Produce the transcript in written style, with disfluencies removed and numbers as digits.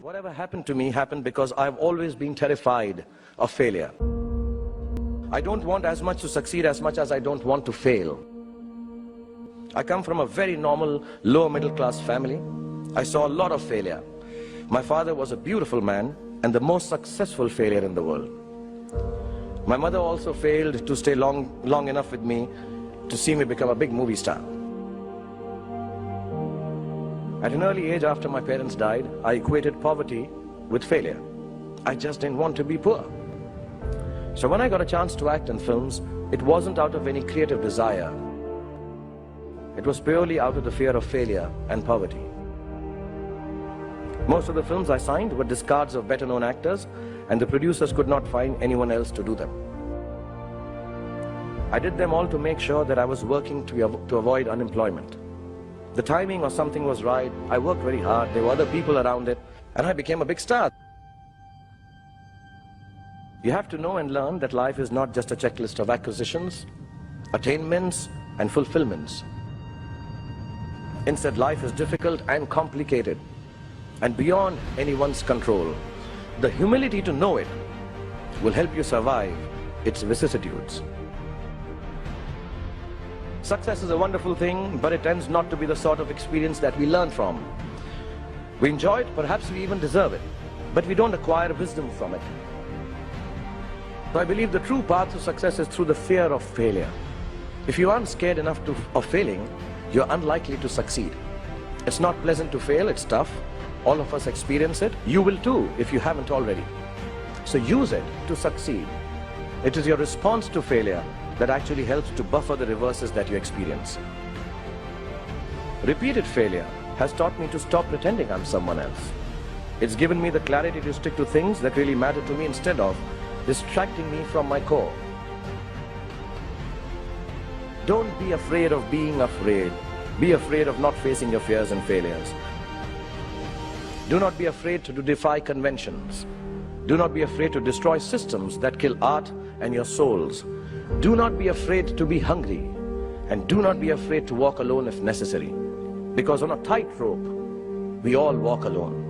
Whatever happened to me happened because I've always been terrified of failure. I don't want as much to succeed as much as I don't want to fail. I come from a very normal, lower middle class family. I saw a lot of failure. My father was a beautiful man and the most successful failure in the world. My mother also failed to stay long enough with me to see me become a big movie star. At an early age after my parents died, I equated poverty with failure. I just didn't want to be poor. So when I got a chance to act in films, it wasn't out of any creative desire. It was purely out of the fear of failure and poverty. Most of the films I signed were discards of better known actors, and the producers could not find anyone else to do them. I did them all to make sure that I was working to avoid unemployment. The timing or something was right, I worked very hard, there were other people around it, and I became a big star. You have to know and learn that life is not just a checklist of acquisitions, attainments, and fulfillments. Instead, life is difficult and complicated, and beyond anyone's control. The humility to know it will help you survive its vicissitudes. Success is a wonderful thing, but it tends not to be the sort of experience that we learn from. We enjoy it, perhaps we even deserve it, but we don't acquire wisdom from it. So I believe the true path to success is through the fear of failure. If you aren't scared enough of failing, you're unlikely to succeed. It's not pleasant to fail, it's tough. All of us experience it. You will too, if you haven't already. So use it to succeed. It is your response to failure that actually helps to buffer the reverses that you experience. Repeated failure has taught me to stop pretending I'm someone else. It's given me the clarity to stick to things that really matter to me instead of distracting me from my core. Don't be afraid of being afraid. Be afraid of not facing your fears and failures. Do not be afraid to defy conventions. Do not be afraid to destroy systems that kill art and your souls. Do not be afraid to be hungry. And do not be afraid to walk alone if necessary. Because on a tightrope, we all walk alone.